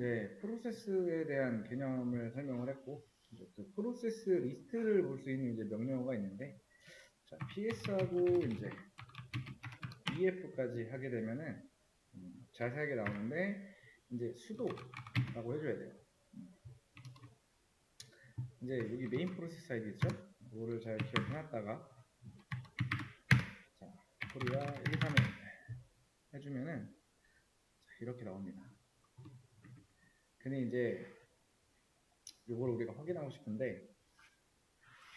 이제 프로세스에 대한 개념을 설명을 했고, 이제 그 프로세스 리스트를 볼 수 있는 이제 명령어가 있는데, 자, PS하고 이제 EF까지 하게 되면은 자세하게 나오는데, 이제 수도라고 해줘야 돼요. 이제 여기 메인 프로세스 아이디 있죠? 이거를 잘 기억해놨다가, 자, 코리아 1, 2, 3을 해주면은 이렇게 나옵니다. 근데 이제 이걸 우리가 확인하고 싶은데,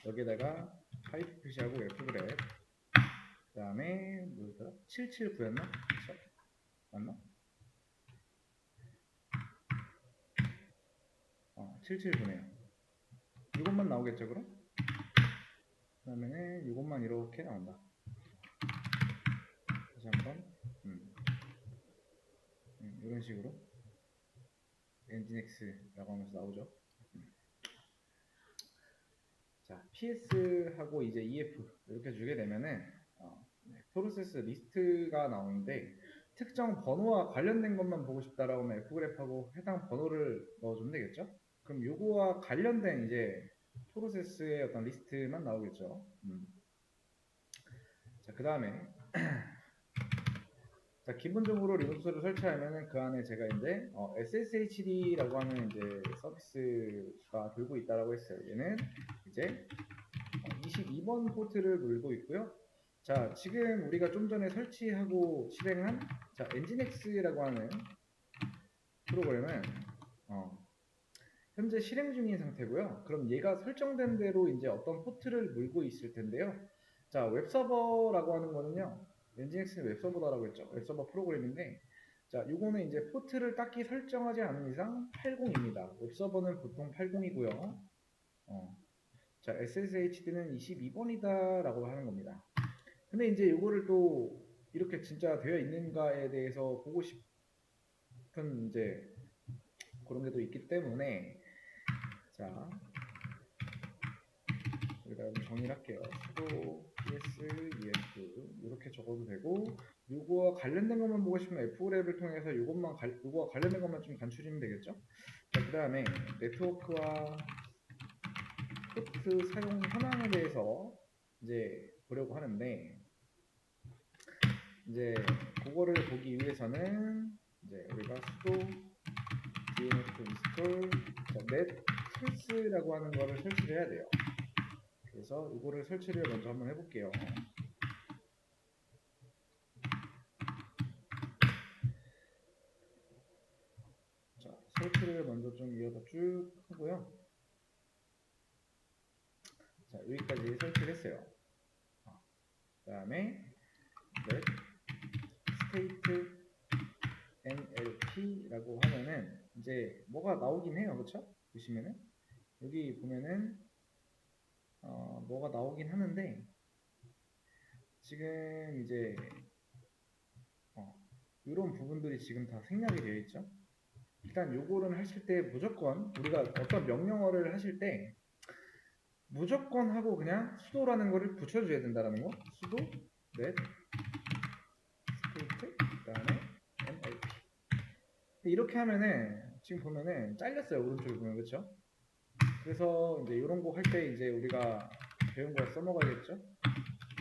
여기에다가 파이프 표시하고 F그랩, 그 다음에 뭐였더라? 779였나? 그쵸? 맞나? 779네요. 이것만 나오겠죠 그럼? 그 다음에는 이것만 이렇게 나온다. 다시 한번 이런 식으로 엔진X라고 하면서 나오죠. 자, PS하고 이제 EF 이렇게 주게 되면은 프로세스 리스트가 나오는데, 특정 번호와 관련된 것만 보고 싶다라고 하면 F그래프하고 해당 번호를 넣어주면 되겠죠? 그럼 요거와 관련된 이제 프로세스의 어떤 리스트만 나오겠죠. 자, 그 다음에 자, 기본적으로 리눅스를 설치하면은 그 안에 제가 이제 SSHD라고 하는 이제 서비스가 돌고 있다라고 했어요. 얘는 이제 22번 포트를 물고 있고요. 자, 지금 우리가 좀 전에 설치하고 실행한 자, 엔진X라고 하는 프로그램은 현재 실행 중인 상태고요. 그럼 얘가 설정된 대로 이제 어떤 포트를 물고 있을 텐데요. 자, 웹서버라고 하는 거는요. 엔진X는 웹서버라고 했죠. 웹서버 프로그램인데, 자, 요거는 이제 포트를 딱히 설정하지 않은 이상 80입니다. 웹서버는 보통 80이고요. 자, SSHD는 22번이다라고 하는 겁니다. 근데 이제 요거를 또 이렇게 진짜 되어 있는가에 대해서 보고 싶은 이제 그런 게 또 있기 때문에, 자, 우리가 정의를 할게요. 수도 ps ef 이렇게 적어도 되고, 요거와 관련된 것만 보고 싶으면 F그랩을 통해서 요거와 관련된 것만 좀 간추리면 되겠죠. 자, 그 다음에 네트워크와 포트 사용 현황에 대해서 이제 보려고 하는데, 이제 그거를 보기 위해서는 이제 우리가 수도 dns install netsols라고 하는 거를 설치를 해야 돼요. 그래서 이거를 설치를 먼저 한번 해볼게요. 자, 설치를 먼저 좀 이어서 쭉 하고요. 자, 여기까지 설치를 했어요. 그 다음에 net state nlp라고 하면은 이제 뭐가 나오긴 해요. 그쵸? 보시면은 여기 보면은 뭐가 나오긴 하는데, 지금 이제 이런 부분들이 지금 다 생략이 되어 있죠. 일단 요거를 하실 때 무조건 우리가 어떤 명령어를 하실 때 무조건 하고 그냥 수도라는 거를 붙여줘야 된다는 거. 수도 net state 그다음에 nlp. 이렇게 하면은 지금 보면은 잘렸어요. 오른쪽에 보면. 그렇죠? 그래서 이제 이런 거 할 때 이제 우리가 배운 거 써먹어야겠죠.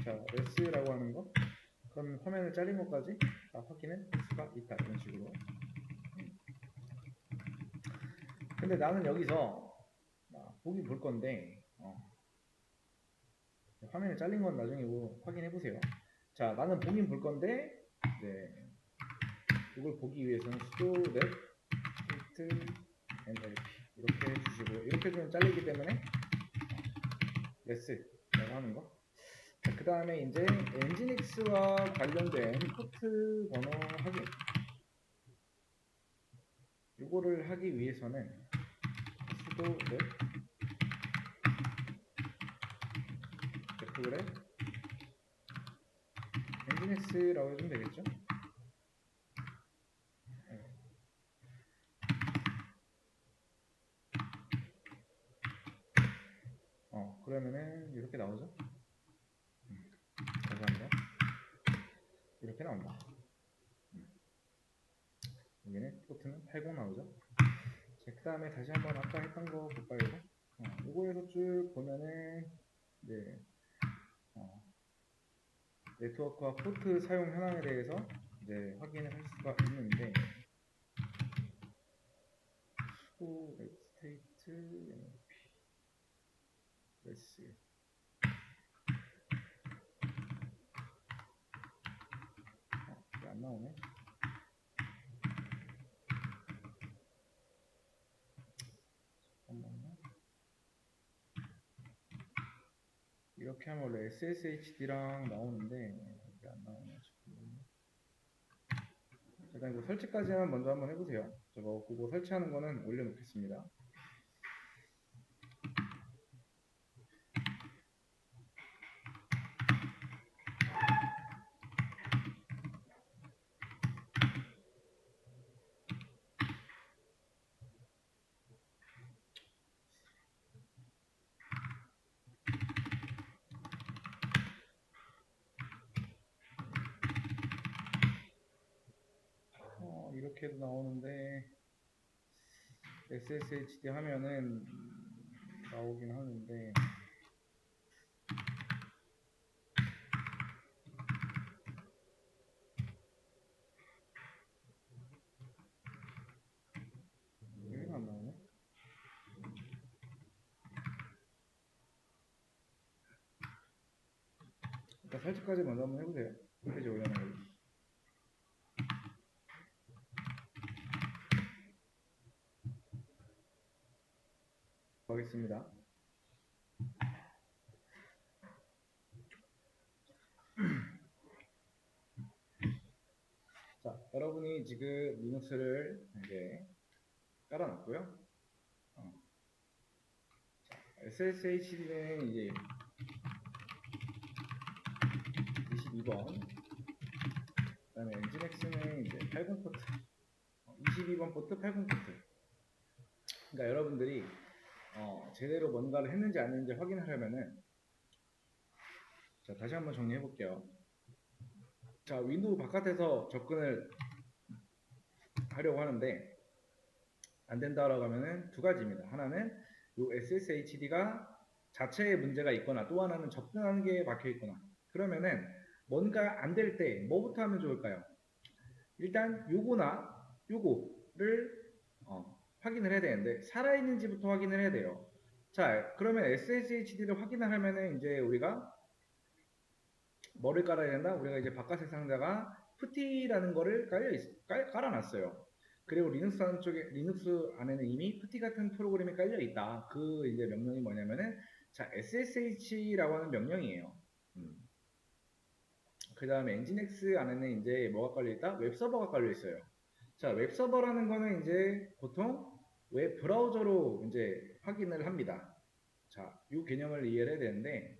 자, s라고 하는 거. 그럼 화면을 잘린 것까지 다 확인할 수가 있다. 이런 식으로. 근데 나는 여기서 보기 볼 건데 화면에 잘린 건 나중에 뭐 확인해 보세요. 자, 나는 보긴 볼 건데, 네, 이걸 보기 위해서는 sudo net state nlp 이렇게 주시고요. 이렇게 주면 잘리기 때문에 yes라고 하는 거. 자, 그 다음에 이제 엔진X와 관련된 포트 번호 확인. 이거를 하기 위해서는 sudo net F그랩 엔진X라고 해주면 되겠죠. 그러면은 이렇게 나오죠. 감사합니다. 이렇게 나온다. 여기는 포트는 80 나오죠. 자, 그 다음에 다시 한번 아까 했던 거 볼까요? 이거에서 쭉 보면은 이제 네트워크와 포트 사용 현황에 대해서 이제 확인을 할 수가 있는데 수도 웹스테이트 레스 이게 안 나오네. 잠깐만요. 이렇게 하면 원래 SSHD랑 나오는데 이게 안 나오네 지금. 일단 이거 설치까지만 먼저 한번 해보세요. 저거 그거 설치하는 거는 올려놓겠습니다. 이렇게도 나오는데 SSHD 하면은 나오긴 하는데 여기는 안 나오네. 일단 설치까지 먼저 한번 해보세요. 홈페이지 올려놓은 걸로. 하겠습니다. 자, 여러분이 지금 리눅스를 이제 깔아놨고요. SSHD는 이제 22번, 그 다음에 엔진X는 이제 80포트, 22번 포트 80포트. 그러니까 여러분들이 제대로 뭔가를 했는지 안 했는지 확인하려면은, 자, 다시 한번 정리해 볼게요. 자, 윈도우 바깥에서 접근을 하려고 하는데 안 된다라고 하면은 두 가지입니다. 하나는 요 SSHD가 자체에 문제가 있거나 또 하나는 접근하는 게 막혀 있거나, 그러면은 뭔가 안 될 때 뭐부터 하면 좋을까요? 일단 요거나 요거를 확인을 해야 되는데 살아있는지부터 확인을 해야 돼요. 자, 그러면 SSHD를 확인을 하면은 이제 우리가 뭐를 깔아야 된다? 우리가 이제 바깥의 상자가 푸티라는 거를 깔아놨어요. 그리고 리눅스 안에는 이미 푸티 같은 프로그램이 깔려 있다. 그 이제 명령이 뭐냐면은 자, SSH라고 하는 명령이에요. 그 다음에 엔진X 안에는 이제 뭐가 깔려 있다? 웹서버가 깔려 있어요. 자, 웹서버라는 거는 이제 보통 웹 브라우저로 이제 확인을 합니다. 자, 이 개념을 이해를 해야 되는데,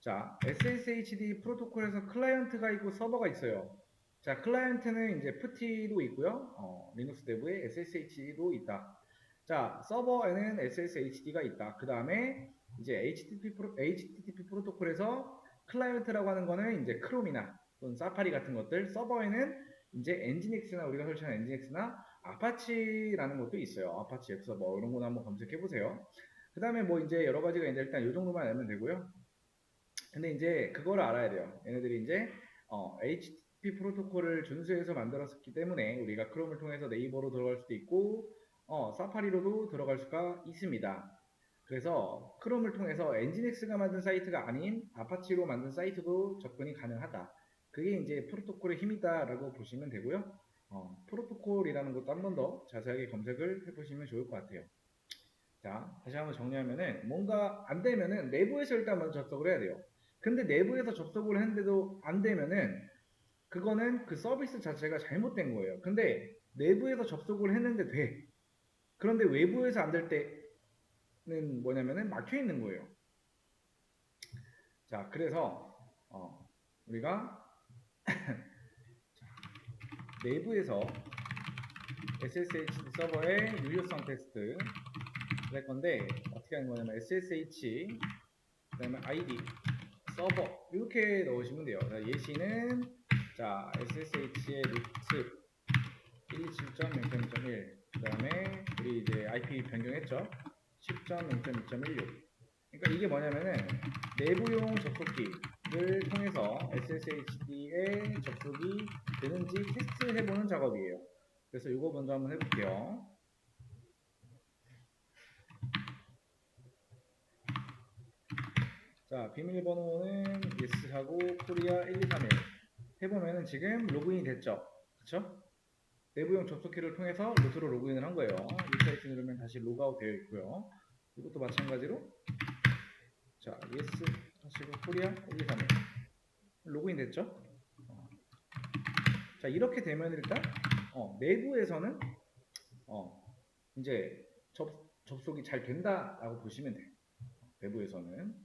자, SSHD 프로토콜에서 클라이언트가 있고 서버가 있어요. 자, 클라이언트는 이제 푸티도 있고요. 리눅스 데브에 SSHD도 있다. 자, 서버에는 SSHD가 있다. 그 다음에 이제 HTTP 프로토콜에서 클라이언트라고 하는 거는 이제 크롬이나 또는 사파리 같은 것들, 서버에는 이제 엔진엑스나 우리가 설치한 엔진엑스나 아파치라는 것도 있어요. 아파치 웹서버 이런 거나 한번 검색해 보세요. 그 다음에 뭐 이제 여러 가지가 있는데 일단 이 정도만 알면 되고요. 근데 이제 그거를 알아야 돼요. 얘네들이 이제 HTTP 프로토콜을 준수해서 만들었기 때문에 우리가 크롬을 통해서 네이버로 들어갈 수도 있고 사파리로도 들어갈 수가 있습니다. 그래서 크롬을 통해서 엔진엑스가 만든 사이트가 아닌 아파치로 만든 사이트도 접근이 가능하다. 그게 이제 프로토콜의 힘이다라고 보시면 되고요. 프로토콜이라는 것도 한 번 더 자세하게 검색을 해보시면 좋을 것 같아요. 자, 다시 한번 정리하면은 뭔가 안 되면은 내부에서 일단 먼저 접속을 해야 돼요. 근데 내부에서 접속을 했는데도 안 되면은 그거는 그 서비스 자체가 잘못된 거예요. 근데 내부에서 접속을 했는데 돼. 그런데 외부에서 안 될 때는 뭐냐면은 막혀 있는 거예요. 자, 그래서 우리가 내부에서 SSH 서버의 유효성 테스트 할 건데 어떻게 하는 거냐면 SSH 그다음에 ID 서버 이렇게 넣으시면 돼요. 자, 예시는 자 SSH의 루트 127.0.1 그 다음에 우리 이제 IP 변경했죠. 10.0.2.16. 그러니까 이게 뭐냐면은 내부용 접속기를 통해서 SSHD에 접속이 되는지 테스트해보는 작업이에요. 그래서 이거 먼저 한번 해볼게요. 자, 비밀번호는 yes하고 코리아 1231 해보면은 지금 로그인이 됐죠. 그쵸? 내부용 접속키를 통해서 루트로 로그인을 한 거예요. 이 사이트 누르면 다시 로그아웃 되어 있고요. 이것도 마찬가지로 자, yes 하시고 코리아 1231 로그인 됐죠? 자, 이렇게 되면 일단 내부에서는 이제 접속이 잘 된다라고 보시면 돼요. 내부에서는.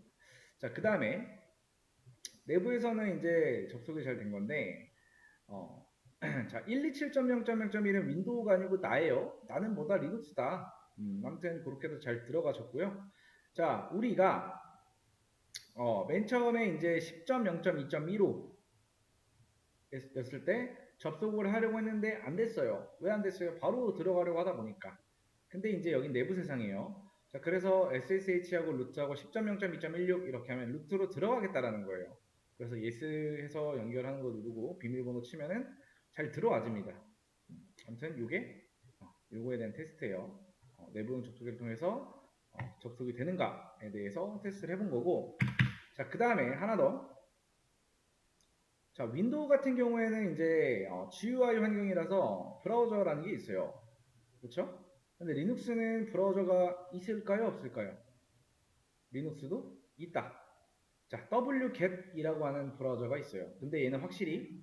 자, 그 다음에 내부에서는 이제 접속이 잘 된 건데 자, 127.0.0.1은 윈도우가 아니고 나예요. 나는 뭐다 리눅스다. 아무튼 그렇게도 잘 들어가셨고요. 자, 우리가 맨 처음에 이제 10.0.2.15 였을 때 접속을 하려고 했는데 안 됐어요. 왜 안 됐어요? 바로 들어가려고 하다 보니까. 근데 이제 여긴 내부 세상이에요. 자, 그래서 SSH하고 루트하고 10.0.2.16 이렇게 하면 루트로 들어가겠다라는 거예요. 그래서 yes 해서 연결하는 거 누르고 비밀번호 치면은 잘 들어와집니다. 아무튼 요거에 대한 테스트예요. 내부용 접속을 통해서 접속이 되는가에 대해서 테스트를 해본 거고. 자, 그 다음에 하나 더. 자, 윈도우 같은 경우에는 이제 GUI 환경이라서 브라우저라는 게 있어요. 그렇죠? 근데 리눅스는 브라우저가 있을까요? 없을까요? 리눅스도 있다. 자, wget이라고 하는 브라우저가 있어요. 근데 얘는 확실히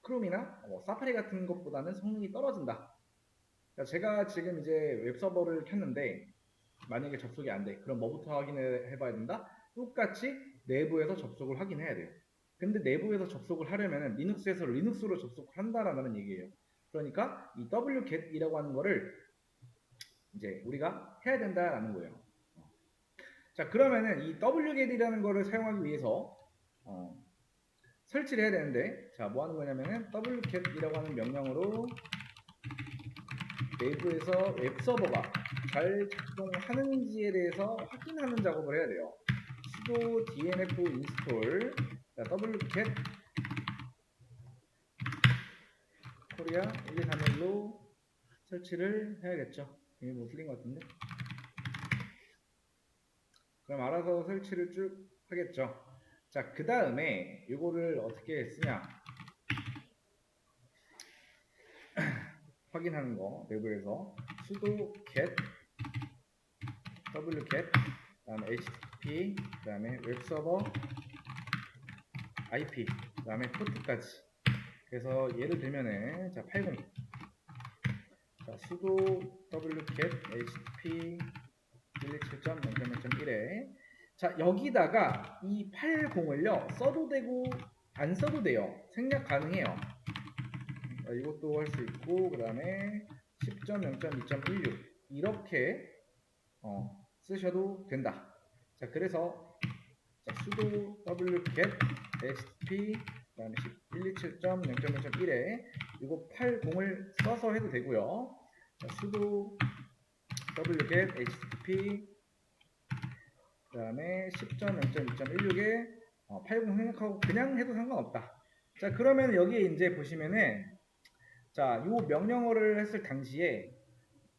크롬이나 사파리 같은 것보다는 성능이 떨어진다. 자, 제가 지금 이제 웹서버를 켰는데 만약에 접속이 안 돼. 그럼 뭐부터 확인을 해봐야 된다? 똑같이 내부에서 접속을 확인해야 돼요. 근데 내부에서 접속을 하려면 리눅스에서 리눅스로 접속을 한다라는 얘기예요. 그러니까 이 wget이라고 하는 거를 이제 우리가 해야 된다라는 거예요. 자, 그러면은 이 wget이라는 거를 사용하기 위해서 설치를 해야 되는데, 자, 뭐 하는 거냐면은 wget이라고 하는 명령으로 내부에서 웹서버가 잘 작동하는지에 대해서 확인하는 작업을 해야 돼요. sudo dnf install wget 코리아 1231로 설치를 해야겠죠. 이게 뭐 틀린 것 같은데. 그럼 알아서 설치를 쭉 하겠죠. 자, 그 다음에 이거를 어떻게 쓰냐 확인하는 거 내부에서 sudo get wget 그다음에 http 그다음에 웹서버 IP 그다음에 포트까지. 그래서 예를 들면은 자 80 자 sudo wget http 127.0.1에 자 여기다가 이 80을요 써도 되고 안 써도 돼요. 생략 가능해요. 이것도 할 수 있고 그 다음에 10.0.2.16 이렇게 쓰셔도 된다. 자 그래서 자, sudo wget http 그 다음에 127.0.1.1에 이거 80을 써서 해도 되고요. 자, sudo wget http 그 다음에 10.0.2.16에 80 생략하고 그냥 해도 상관없다. 자 그러면 여기에 이제 보시면은 자, 요 명령어를 했을 당시에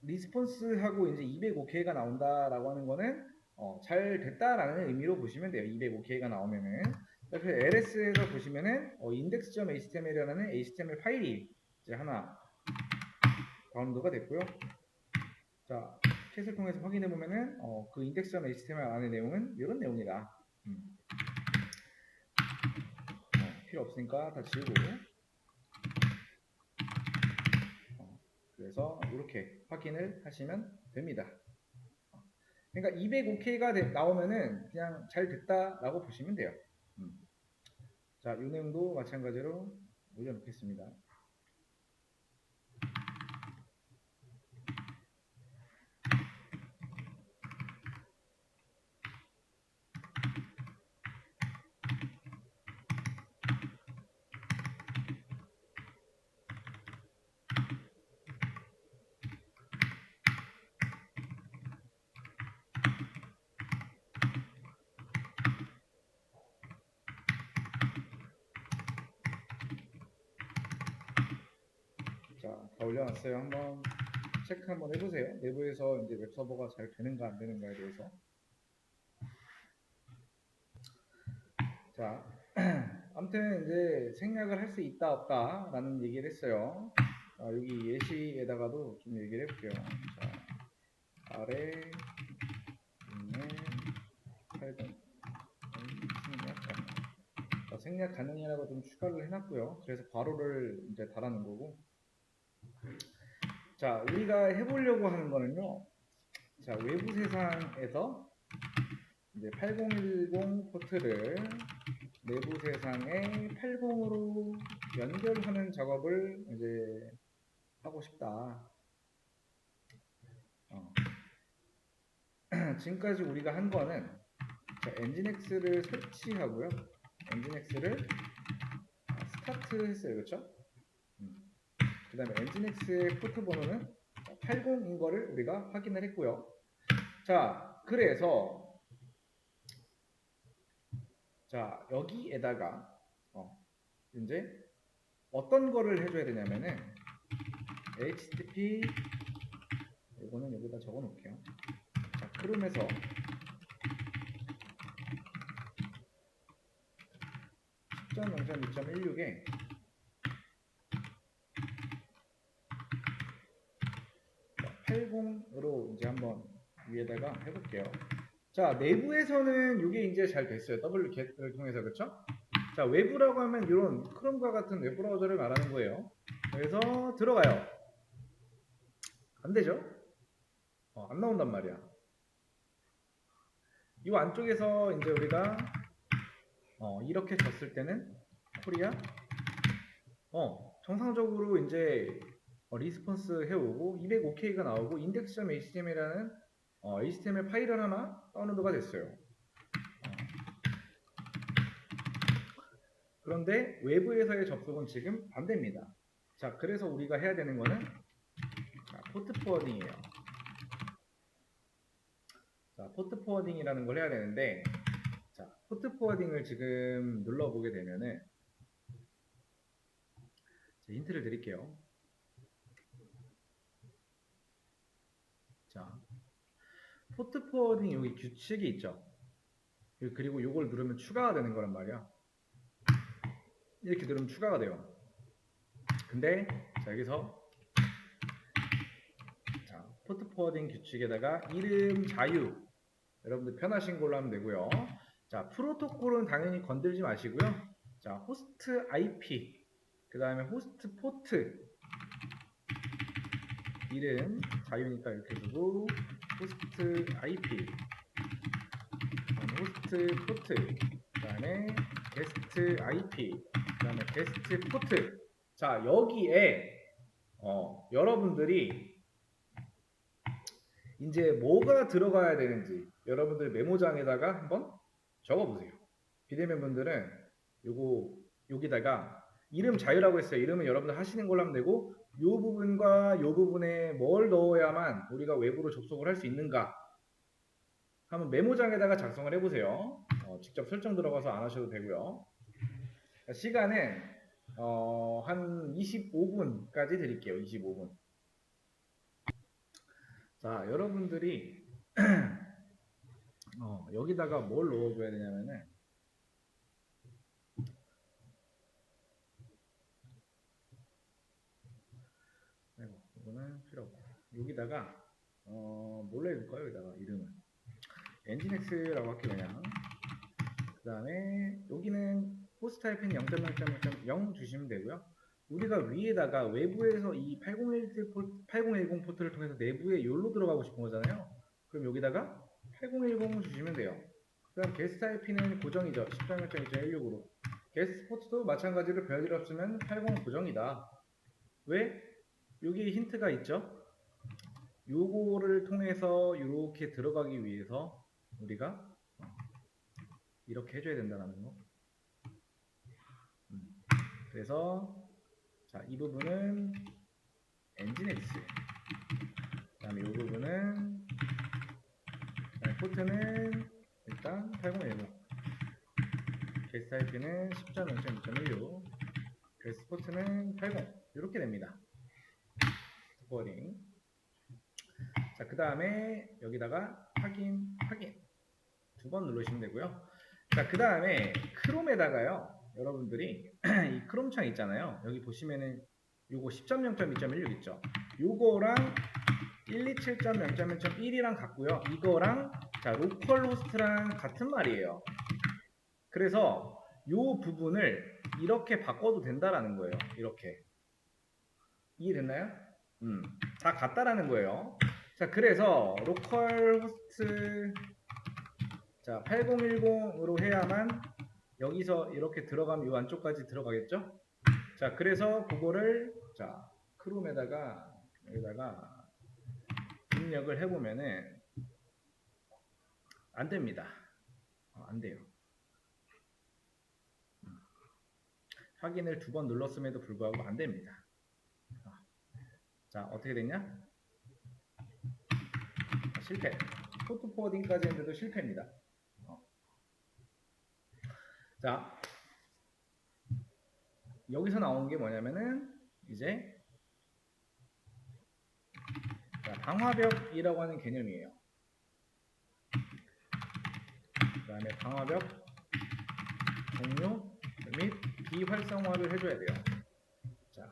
리스폰스하고 이제 205K가 나온다라고 하는 거는 잘 됐다라는 의미로 보시면 돼요. 205K가 나오면은. 그래서 LS에서 보시면은 index.html이라는 HTML 파일이 이제 하나 다운로드가 됐고요. 자, 캣을 통해서 확인해 보면은 그 index.html 안의 내용은 이런 내용이다. 필요 없으니까 다 지우고. 그래서 이렇게 확인을 하시면 됩니다. 그러니까 205K가 나오면은 그냥 잘 됐다라고 보시면 돼요. 자, 이 내용도 마찬가지로 올려놓겠습니다. 다 올려놨어요. 한번 체크 한번 해보세요. 내부에서 이제 웹서버가 잘 되는가 안 되는가에 대해서. 자, 아무튼 이제 생략을 할 수 있다 없다라는 얘기를 했어요. 여기 예시에다가도 좀 얘기를 해볼게요. 자, 아래 있는 8번 생략 가능. 생략 가능이라고 좀 추가를 해놨고요. 그래서 괄호를 이제 달아놓은 거고. 자, 우리가 해보려고 하는 거는요. 자, 외부 세상에서 이제 8010 포트를 내부 세상에 80으로 연결하는 작업을 이제 하고 싶다. 지금까지 우리가 한 거는 자, 엔진엑스를 설치하고요. 엔진엑스를 스타트 했어요. 그렇죠? 그 다음에 엔진엑스의 포트 번호는 80인 거를 우리가 확인을 했고요. 자, 그래서 자, 여기에다가 이제 어떤 거를 해줘야 되냐면은 HTTP 이거는 여기다 적어 놓을게요. 자, 크롬에서 10.0.2.16에 자, 80으로 이제 한번 위에다가 해볼게요. 자, 내부에서는 이게 이제 잘 됐어요. wget를 통해서. 그쵸? 자, 외부라고 하면 이런 크롬과 같은 웹브라우저를 말하는 거예요. 그래서 들어가요. 안 되죠? 안 나온단 말이야. 이 안쪽에서 이제 우리가 이렇게 졌을 때는 코리아 정상적으로 이제 리스폰스 해오고 205K가 나오고 index.html이라는 HTML 파일을 하나 다운로드가 됐어요. 그런데 외부에서의 접속은 지금 반대입니다. 자, 그래서 우리가 해야 되는 거는 포트 포워딩이에요. 자, 포트 포워딩이라는 걸 해야 되는데, 자, 포트 포워딩을 지금 눌러보게 되면은, 힌트를 드릴게요. 자, 포트 포워딩 여기 규칙이 있죠. 그리고 이걸 누르면 추가가 되는 거란 말이야. 이렇게 누르면 추가가 돼요. 근데 자, 여기서 자, 포트 포워딩 규칙에다가 이름 자유 여러분들 편하신 걸로 하면 되고요. 자, 프로토콜은 당연히 건들지 마시고요. 자, 호스트 IP 그 다음에 호스트 포트 이름 자유니까 이렇게 두고 호스트 IP 호스트 포트 그 다음에 게스트 IP 그 다음에 게스트 포트. 자, 여기에 여러분들이 이제 뭐가 들어가야 되는지 여러분들 메모장에다가 한번 적어보세요. 비대면 분들은 요거 여기다가 이름 자유라고 했어요. 이름은 여러분들 하시는 걸로 하면 되고 요 부분과 요 부분에 뭘 넣어야만 우리가 외부로 접속을 할 수 있는가 한번 메모장에다가 작성을 해보세요. 직접 설정 들어가서 안 하셔도 되고요. 시간은 한 25분까지 드릴게요. 25분. 자, 여러분들이 여기다가 뭘 넣어줘야 되냐면은 이거는 필요 없고 여기다가 뭘로 해줄까요? 여기다가 이름을 엔진엑스라고 할게요. 그냥 그 다음에 여기는 호스트 타입은 0.0.0 주시면 되고요. 우리가 위에다가 외부에서 이 8010 포트를 통해서 내부에 열로 들어가고 싶은 거잖아요. 그럼 여기다가 8010 주시면 돼요. 그 다음 게스트 IP는 고정이죠. 10.1.2.16으로 게스트 포트도 마찬가지로 별일 없으면 80 고정이다. 왜? 여기 힌트가 있죠. 요거를 통해서 이렇게 들어가기 위해서 우리가 이렇게 해줘야 된다는 거. 그래서 자, 이 부분은 엔진엑스 그 다음에 이 부분은 포트는 일단 8010 게스트 IP는 10.0.2.16 게스트 포트는 80 이렇게 됩니다. 포워딩. 자, 그 다음에 여기다가 확인 두 번 누르시면 되고요. 자, 그 다음에 크롬에다가요, 여러분들이 이 크롬 창 있잖아요. 여기 보시면은 요거 10.0.2.16 있죠. 요거랑 127.0.1.1이랑 같고요. 이거랑 자, 로컬 호스트랑 같은 말이에요. 그래서 요 부분을 이렇게 바꿔도 된다라는 거예요. 이렇게. 이해됐나요? 다 같다라는 거예요. 자, 그래서 로컬 호스트 자, 8010으로 해야만 여기서 이렇게 들어가면 이 안쪽까지 들어가겠죠? 자, 그래서 그거를 자, 크롬에다가 여기다가 입력을 해보면은 안 됩니다. 안 돼요. 확인을 두 번 눌렀음에도 불구하고 안 됩니다. 자, 어떻게 됐냐? 실패. 포트 포워딩까지 했는데도 실패입니다. 자, 여기서 나온 게 뭐냐면은 이제 자, 방화벽이라고 하는 개념이에요. 그 다음에 방화벽 종료 및 비활성화를 해줘야 돼요. 자,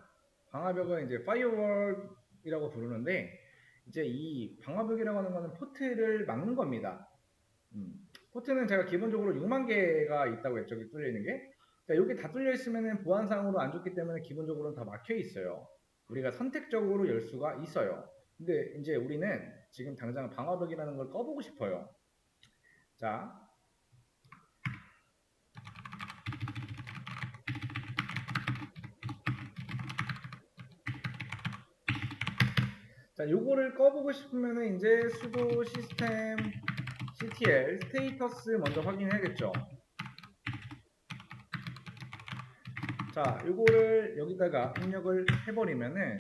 방화벽은 이제 파이어월이라고 부르는데 이제 이 방화벽이라고 하는 거는 포트를 막는 겁니다. 포트는 제가 기본적으로 6만 개가 있다고 했죠. 여기 뚫려 있는 게. 자, 여기 다 뚫려 있으면은 보안상으로 안 좋기 때문에 기본적으로는 다 막혀 있어요. 우리가 선택적으로 열 수가 있어요. 근데 이제 우리는 지금 당장 방화벽이라는 걸 꺼보고 싶어요. 자, 자, 요거를 꺼보고 싶으면은 이제 sudo system ctl 스테이터스 먼저 확인해야겠죠. 자, 요거를 여기다가 입력을 해버리면은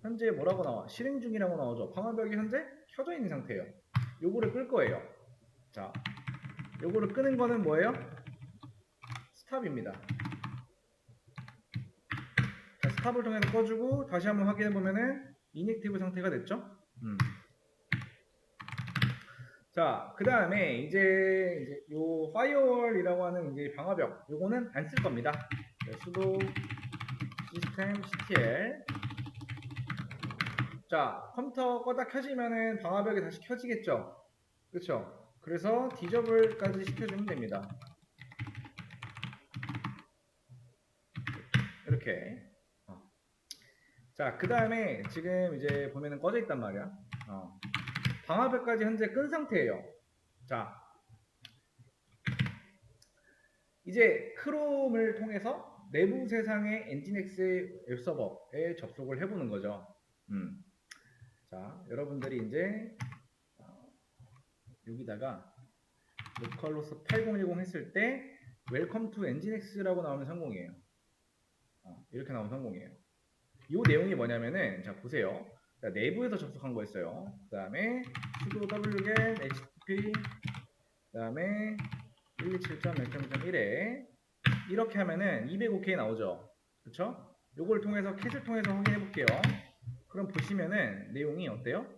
현재 뭐라고 나와? 실행 중이라고 나오죠. 방화벽이 현재 켜져 있는 상태예요. 요거를 끌 거예요. 자, 요거를 끄는 거는 뭐예요? 스탑입니다. 자, 스탑을 통해서 꺼주고 다시 한번 확인해 보면은 인액티브 상태가 됐죠. 자, 그 다음에 이제 요 파이어월이라고 하는 이제 방화벽 요거는 안 쓸 겁니다. sudo system ctl 자, 컴퓨터 꺼다 켜지면은 방화벽이 다시 켜지겠죠. 그렇죠? 그래서 디저블까지 시켜주면 됩니다. 이렇게. 자, 그 다음에 지금 이제 보면은 꺼져 있단 말이야. 방화벽까지 현재 끈 상태예요. 자, 이제 크롬을 통해서 내부 세상의 엔진엑스 웹서버에 접속을 해보는 거죠. 자, 여러분들이 이제 여기다가 로컬로스 8010 했을 때 웰컴 투 엔진엑스라고 나오면 성공이에요. 이렇게 나오면 성공이에요. 이 내용이 뭐냐면은 자 보세요. 자, 내부에서 접속한 거였어요. 그 다음에 sudo wget http 그 다음에 127.0.1에 이렇게 하면은 205K 나오죠. 그쵸? 요걸 통해서 캣을 통해서 확인해 볼게요. 그럼 보시면은 내용이 어때요?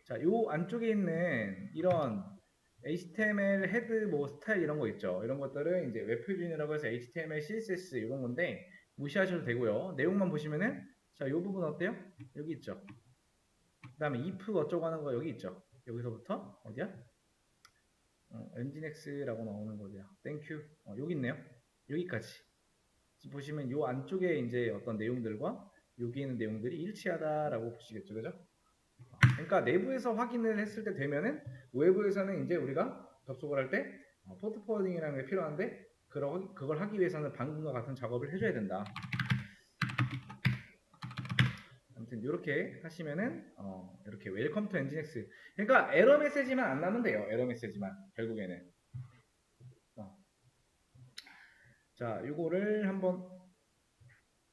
자, 요 안쪽에 있는 이런 HTML 헤드 뭐 스타일 이런 거 있죠. 이런 것들은 이제 웹표준이라고 해서 HTML, CSS 이런 건데 무시하셔도 되고요. 내용만 보시면은 자, 요 부분 어때요? 여기 있죠. 그 다음에 if 어쩌고 하는 거 여기 있죠. 여기서부터 어디야? 엔진엑스라고 나오는 거죠. 땡큐. 여기 있네요. 여기까지. 지금 보시면 요 안쪽에 이제 어떤 내용들과 여기 있는 내용들이 일치하다라고 보시겠죠. 그죠? 그러니까 내부에서 확인을 했을 때 되면은 외부에서는 이제 우리가 접속을 할 때 포트 포워딩이라는 게 필요한데 그걸 하기 위해서는 방금과 같은 작업을 해줘야 된다. 아무튼 이렇게 하시면은 이렇게 웰컴 투 엔진엑스 그러니까 에러 메시지만 안 나면 돼요. 에러 메시지만 결국에는 자 요거를 한번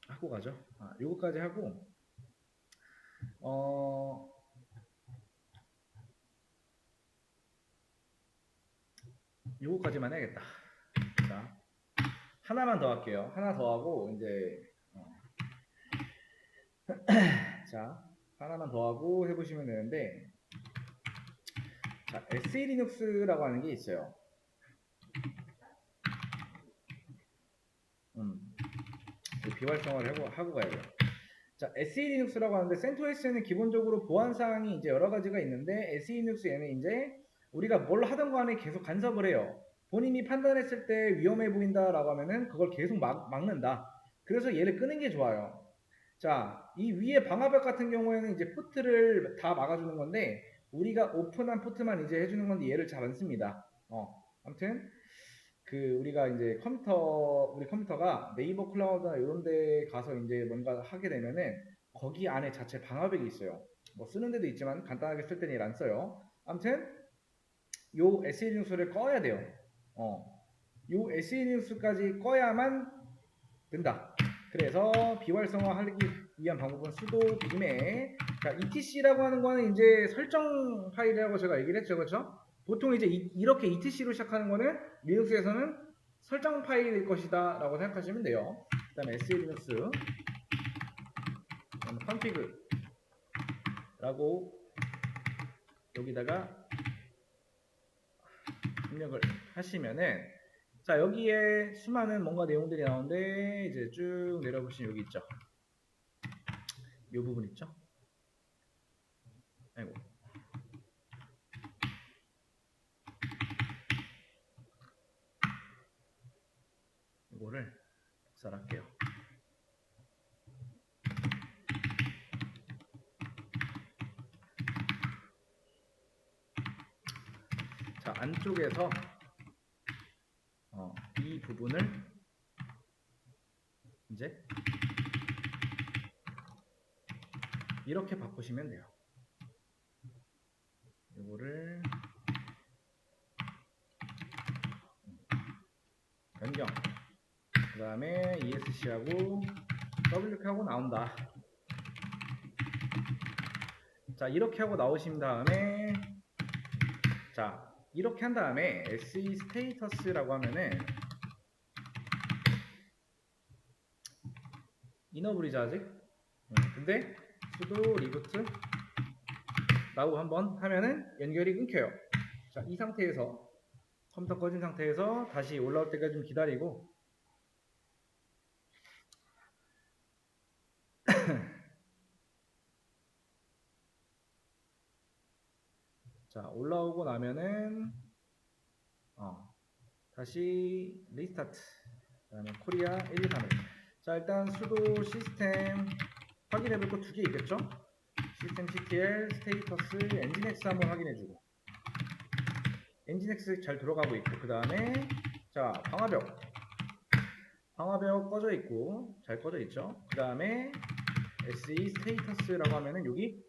하고 가죠. 요거까지 하고 요거까지만 해야겠다. 자 하나만 더 할게요. 하나 더 하고 이제 자, 하나만 더 하고 해보시면 되는데, 자, SE 리눅스라고 하는 게 있어요. 비활성화를 하고 가야 돼요. 자, SE 리눅스라고 하는데 CentOS에는 기본적으로 보안 사항이 이제 여러 가지가 있는데 SE 리눅스에는 이제 우리가 뭘 하든 간에 계속 간섭을 해요. 본인이 판단했을 때 위험해 보인다라고 하면은 그걸 계속 막는다. 그래서 얘를 끄는 게 좋아요. 자, 이 위에 방화벽 같은 경우에는 이제 포트를 다 막아주는 건데 우리가 오픈한 포트만 이제 해주는 건데 얘를 잘 안 씁니다. 아무튼 그 우리가 이제 우리 컴퓨터가 네이버 클라우드나 이런 데 가서 이제 뭔가 하게 되면은 거기 안에 자체 방화벽이 있어요. 뭐 쓰는 데도 있지만 간단하게 쓸 때는 안 써요. 아무튼 요 SE 뉴스를 꺼야 돼요. 어. 요 SE 뉴스까지 꺼야만 된다. 그래서 비활성화하기 위한 방법은 sudo 빔에 자, etc라고 하는 거는 이제 설정 파일이라고 제가 얘기를 했죠. 그렇죠? 보통 이제 이렇게 etc로 시작하는 거는 리눅스에서는 설정 파일일 것이다 라고 생각하시면 돼요. 그 다음에 slinux config 라고 여기다가 입력을 하시면은 자, 여기에 수많은 뭔가 내용들이 나오는데 이제 쭉 내려보시면 여기 있죠. 이 부분 있죠. 아이고. 이거를 복사할게요. 자, 안쪽에서 이 부분을 이제 이렇게 바꾸시면 돼요. 이거를 변경 그 다음에 ESC하고 WK 하고 나온다. 자, 이렇게 하고 나오신 다음에 자, 이렇게 한 다음에 SE 스테이터스라고 하면은 이너블이죠 아직. 근데 sudo reboot 라고 한번 하면은 연결이 끊겨요. 자, 이 상태에서 컴퓨터 꺼진 상태에서 다시 올라올 때까지 좀 기다리고 자, 올라오고 나면은 다시 리스타트 그 다음에 코리아 123을 자, 일단 sudo 시스템 확인해 볼 거 두 개 있겠죠? 시스템 ctl 스테이터스 엔진엑스 한번 확인해주고 엔진엑스 잘 들어가고 있고 그 다음에 자, 방화벽 꺼져 있고 잘 꺼져 있죠? 그 다음에 SE 스테이터스라고 하면은 여기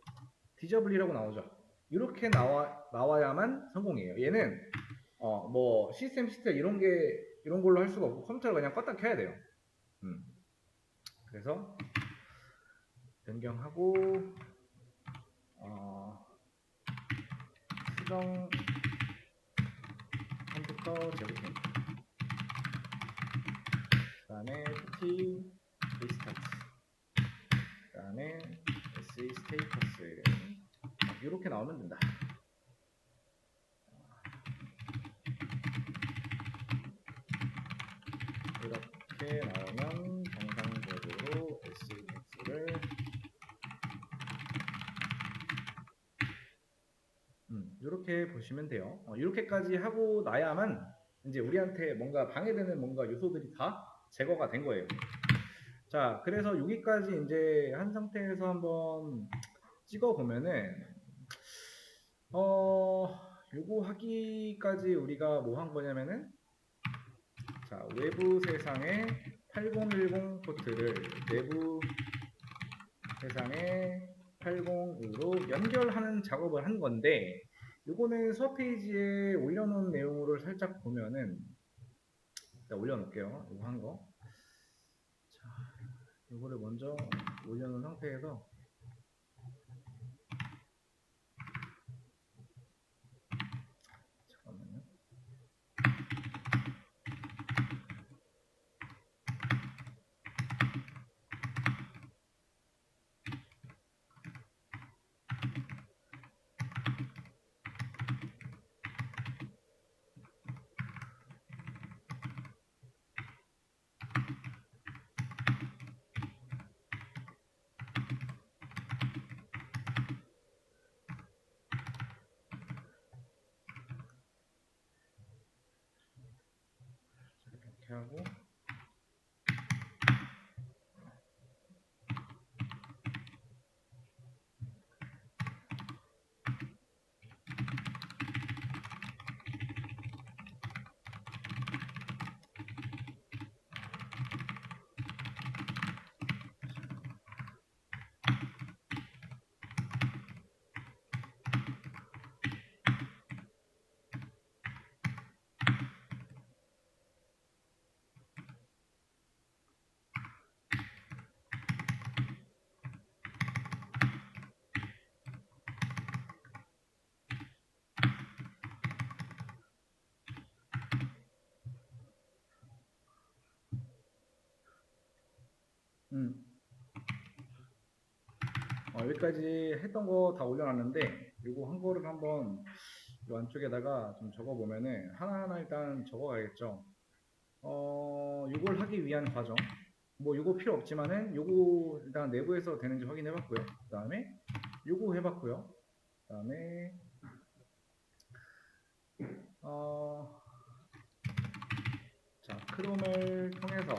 디저블이라고 나오죠? 이렇게 나와야만 성공이에요. 얘는 뭐 시스템 시스템 이런 걸로 할 수가 없고 컴퓨터를 그냥 껐다 켜야 돼요. 그래서 변경하고 수정 컴퓨터 재부팅 그 다음에 PT 리스타트 그 다음에 SE 스테이터스 이렇게 나오면 된다. 이렇게 나오면 정상적으로 SEX를 이렇게 보시면 돼요. 이렇게까지 하고 나야만 이제 우리한테 뭔가 방해되는 뭔가 요소들이 다 제거가 된 거예요. 자, 그래서 여기까지 이제 한 상태에서 한번 찍어 보면은 요거 하기까지 우리가 뭐 한 거냐면은 자, 외부 세상에 8010 포트를 내부 세상에 80으로 연결하는 작업을 한 건데 요거는 수업 페이지에 올려놓은 내용으로 살짝 보면은 일단 올려놓을게요. 이거 한 거. 자, 요거를 먼저 올려놓은 상태에서 잠깐만요. 하고 여기까지 했던 거 다 올려놨는데 요거 한 거를 한번 요 안쪽에다가 좀 적어 보면은 하나하나 일단 적어 가야겠죠. 요걸 하기 위한 과정 뭐 요거 필요 없지만은 요거 일단 내부에서 되는지 확인해 봤고요. 그 다음에 요거 해봤고요. 그 다음에 자 크롬을 통해서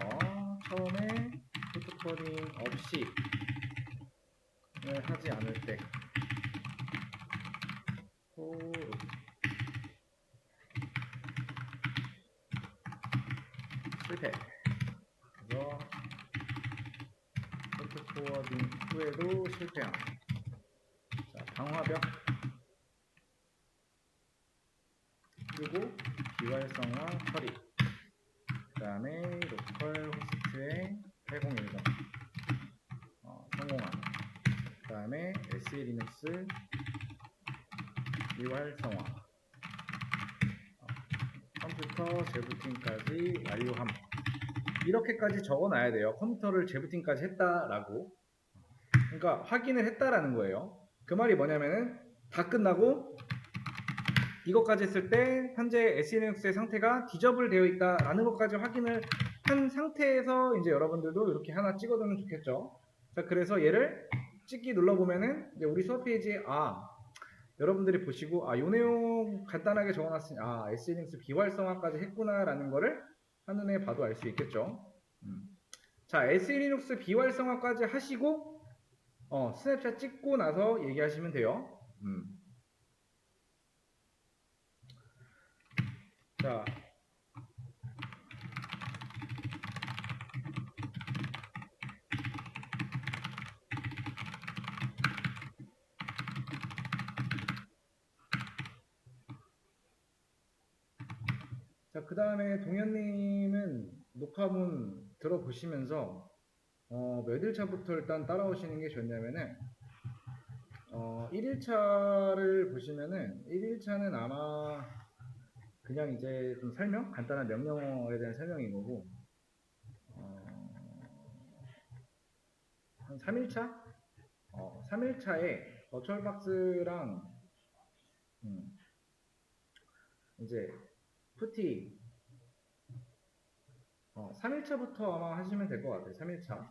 처음에 포트코딩 없이 하지 않을 때 실패. 그래서 포트코딩 후에도 실패함. 자 방화벽 그리고 비활성화 처리. 그 다음에 로컬 호스트의 8010 성공함. 그 다음에 SE 리눅스 비활성화 컴퓨터 재부팅까지 완료함. 이렇게까지 적어놔야 돼요. 컴퓨터를 재부팅까지 했다라고. 그러니까 확인을 했다라는 거예요. 그 말이 뭐냐면은 다 끝나고 이것까지 했을 때 현재 SE리눅스의 상태가 디저블 되어 있다라는 것까지 확인을 한 상태에서 이제 여러분들도 이렇게 하나 찍어두면 좋겠죠. 자, 그래서 얘를 찍기 눌러보면은 이제 우리 수업 페이지에 여러분들이 보시고 요 내용 간단하게 적어놨으니 SE리눅스 비활성화까지 했구나라는 거를 한눈에 봐도 알 수 있겠죠. 자, SE리눅스 비활성화까지 하시고 스냅샷 찍고 나서 얘기하시면 돼요. 자, 그 다음에 동현님은 녹화문 들어보시면서 몇 일차부터 일단 따라오시는 게 좋냐면은 1일차를 보시면은 1일차는 아마 그냥 이제 좀 설명? 간단한 명령어에 대한 설명인 거고 한 3일차? 3일차에 버추얼박스랑 이제 푸티 3일차부터 아마 하시면 될 것 같아요. 3일차